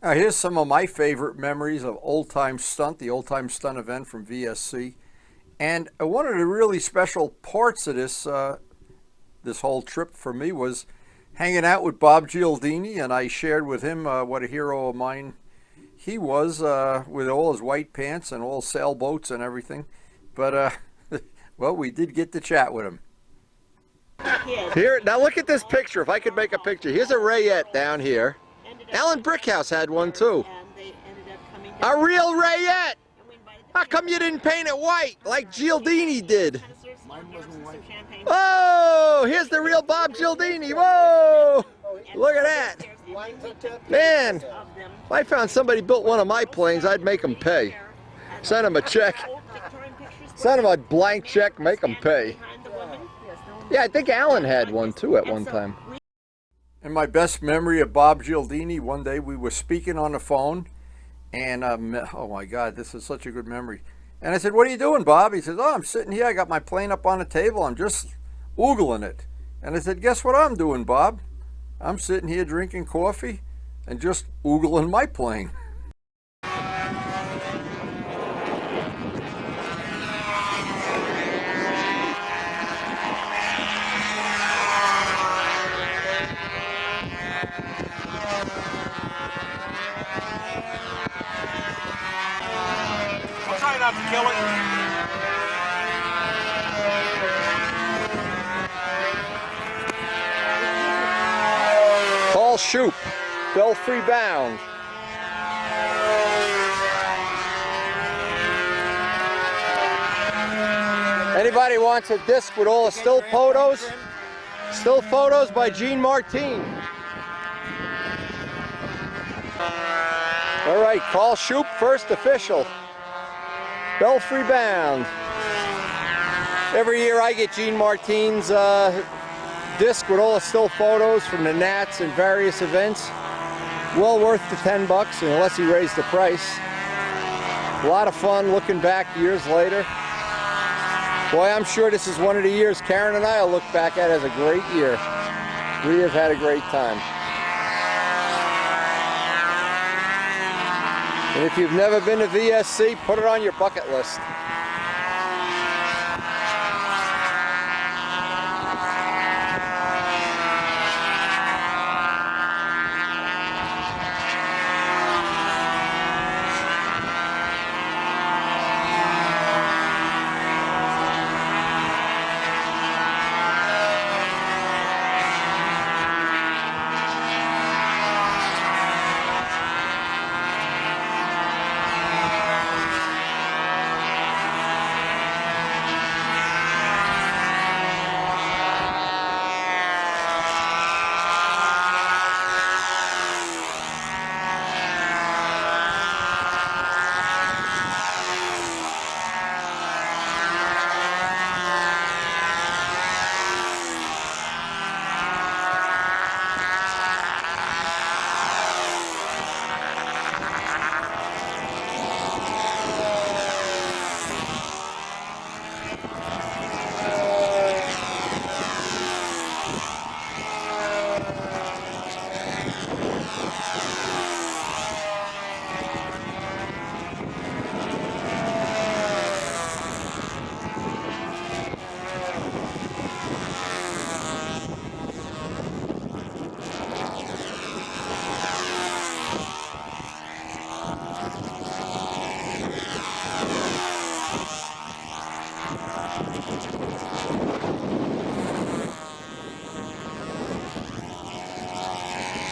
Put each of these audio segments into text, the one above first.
Here's some of my favorite memories of Old Time Stunt, the Old Time Stunt event from VSC. And one of the really special parts of this whole trip for me was hanging out with Bob Gialdini, and I shared with him what a hero of mine he was, with all his white pants and all sailboats and everything. But well, we did get to chat with him. Here, now look at this picture. If I could make a picture, here's a Rayette down here. Alan Brickhouse had one too. A real Rayette! How come you didn't paint it white like Gialdini did? Oh, here's the real Bob Gialdini. Whoa! Look at that. Man, if I found somebody built one of my planes, I'd make them pay. Send them a check. Send them a blank check, make them pay. Yeah, I think Alan had one too at one time. And my best memory of Bob Gialdini, one day we were speaking on the phone, and oh my God, this is such a good memory. And I said, "What are you doing, Bob?" He says, "Oh, I'm sitting here. I got my plane up on the table. I'm just oogling it." And I said, "Guess what I'm doing, Bob? I'm sitting here drinking coffee and just oogling my plane." Try not to kill it. Paul Shoup, Belfry bound. Anybody wants a disc with all the still photos? Still photos by Gene Martin. All right, Paul Shoup, first official. Belfry bound. Every year I get Gene Martin's disc with all the still photos from the Nats and various events. Well worth the $10 unless he raised the price. A lot of fun looking back years later. Boy, I'm sure this is one of the years Karen and I will look back at as a great year. We have had a great time. And if you've never been to VSC, put it on your bucket list.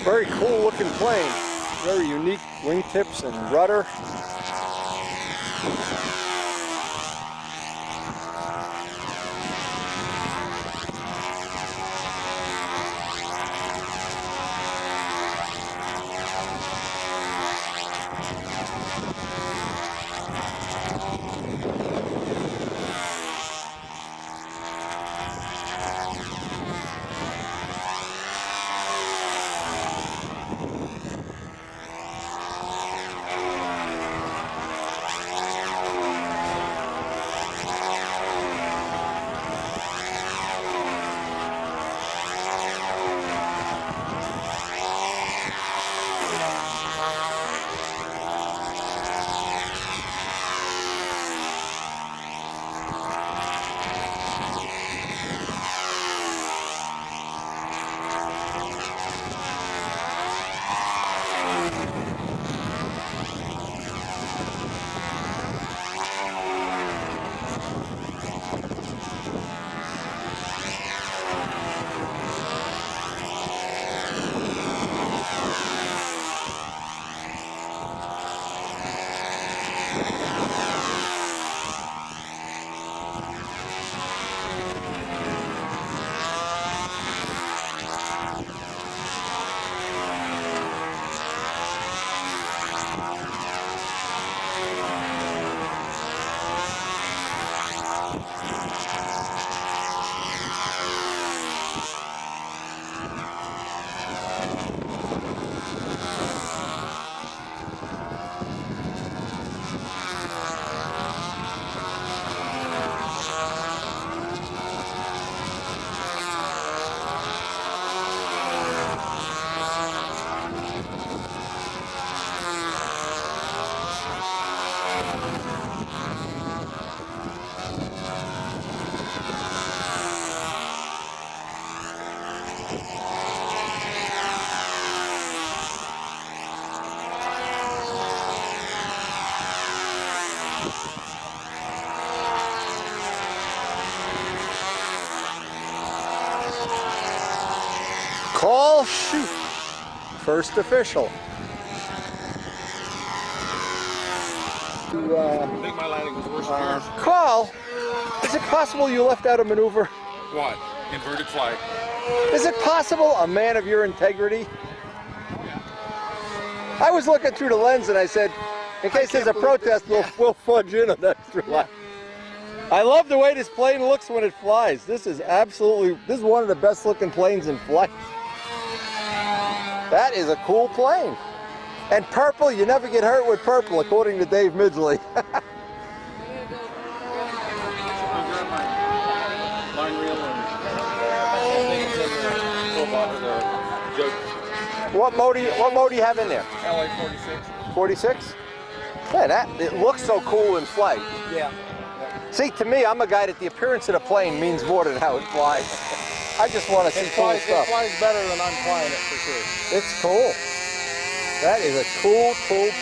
Very cool looking plane. Very unique wingtips and rudder. Well, shoot. First official. I think my landing was worse than yours. Carl, is it possible you left out a maneuver? What? Inverted fly. Is it possible, a man of your integrity? I was looking through the lens and I said, in case there's a protest, we'll fudge in an extra line. I love the way this plane looks when it flies. This is one of the best looking planes in flight. That is a cool plane. And purple, you never get hurt with purple, according to Dave Midgley. What mode do you have in there? LA 46. 46? Yeah, it looks so cool in flight. Yeah. See, to me, I'm a guy that the appearance of the plane means more than how it flies. I just want to see cool stuff. It flies better than I'm flying it for sure. It's cool. That is a cool plane.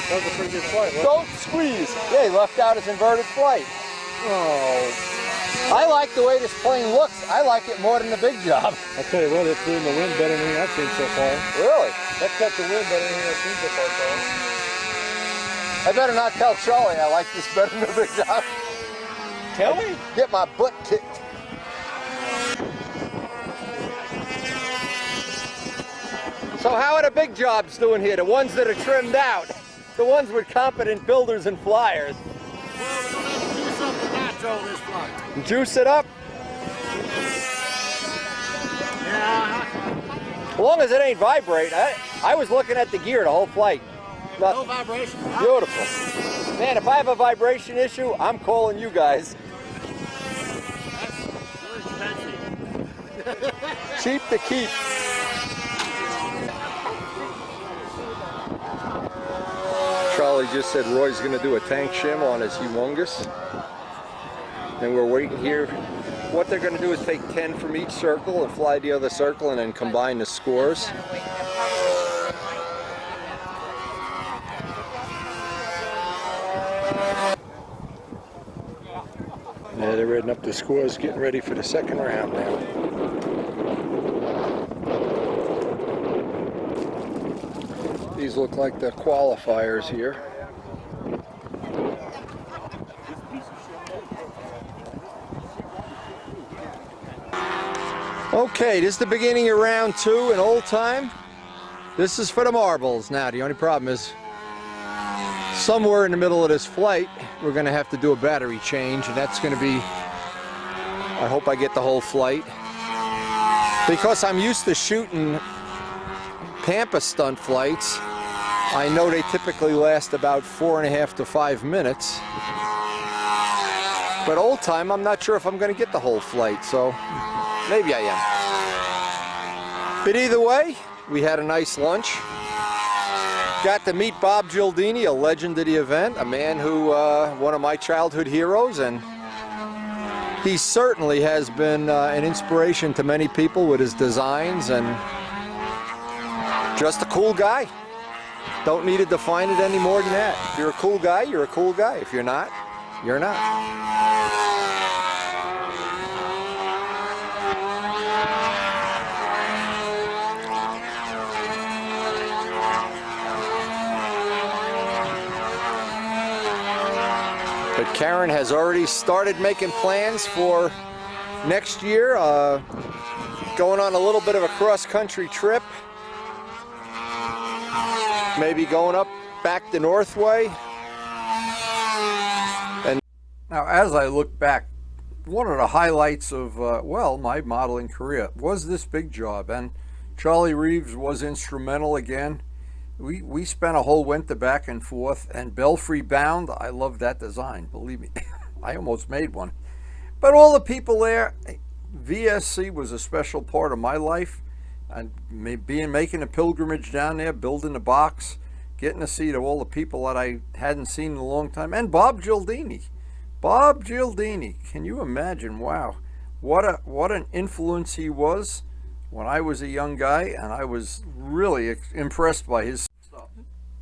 That was a pretty good flight. Don't squeeze. Yeah, he left out his inverted flight. Oh. I like the way this plane looks. I like it more than the big job. I'll tell you what, it's doing the wind better than anything I've seen so far. Really? That's got the wind better than anything I've seen so far, Carl. I better not tell Charlie I like this better than the big job. Tell me. Get my butt kicked. So how are the big jobs doing here? The ones that are trimmed out? The ones with competent builders and flyers? This flight. Juice it up? Yeah. As long as it ain't vibrate. I was looking at the gear the whole flight. No vibration. Beautiful. Man, if I have a vibration issue, I'm calling you guys. Cheap to keep. Charlie just said Roy's going to do a tank shim on his humongous. And we're waiting here. What they're going to do is take 10 from each circle and fly the other circle and then combine the scores. Yeah, they're reading up the scores, getting ready for the second round now. These look like the qualifiers here. Okay, this is the beginning of round 2 in old time. This is for the marbles. Now, the only problem is somewhere in the middle of this flight, we're going to have to do a battery change, and that's going to be, I hope I get the whole flight. Because I'm used to shooting Pampa stunt flights, I know they typically last about 4.5 to 5 minutes. But old time, I'm not sure if I'm going to get the whole flight, so maybe I am. But either way, we had a nice lunch. Got to meet Bob Gialdini, a legend of the event, a man who, one of my childhood heroes, and he certainly has been an inspiration to many people with his designs, and just a cool guy. Don't need to define it any more than that. If you're a cool guy, you're a cool guy. If you're not, you're not. But Karen has already started making plans for next year, going on a little bit of a cross-country trip, maybe going up back the Northway. And now, as I look back, one of the highlights of, well, my modeling career was this big job, and Charlie Reeves was instrumental again. We spent a whole winter back and forth, and Belfry bound, I love that design, believe me. I almost made one. But all the people there, VSC was a special part of my life, and making a pilgrimage down there, building a box, getting to see all the people that I hadn't seen in a long time, and Bob Gialdini. Bob Gialdini, can you imagine? Wow, what an influence he was when I was a young guy, and I was really impressed by his stuff.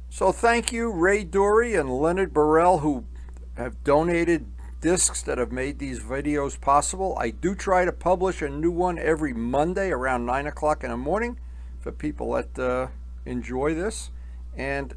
So thank you, Ray Dory and Leonard Burrell, who have donated discs that have made these videos possible. I do try to publish a new one every Monday around 9 o'clock in the morning for people that enjoy this. And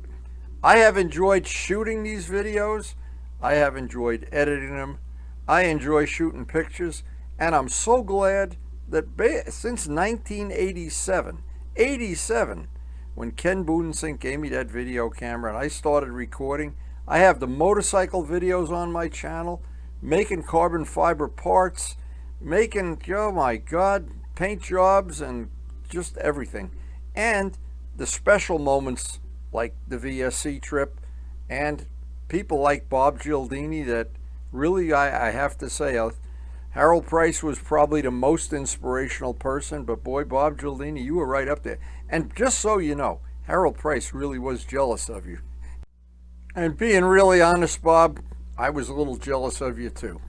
I have enjoyed shooting these videos. I have enjoyed editing them. I enjoy shooting pictures. And I'm so glad that since 1987, when Ken Budensink gave me that video camera and I started recording, I have the motorcycle videos on my channel, making carbon fiber parts, making, oh my God, paint jobs and just everything. And the special moments like the VSC trip and people like Bob Gialdini that really, I have to say, Harold Price was probably the most inspirational person, but boy, Bob Gialdini, you were right up there. And just so you know, Harold Price really was jealous of you. And being really honest, Bob, I was a little jealous of you too.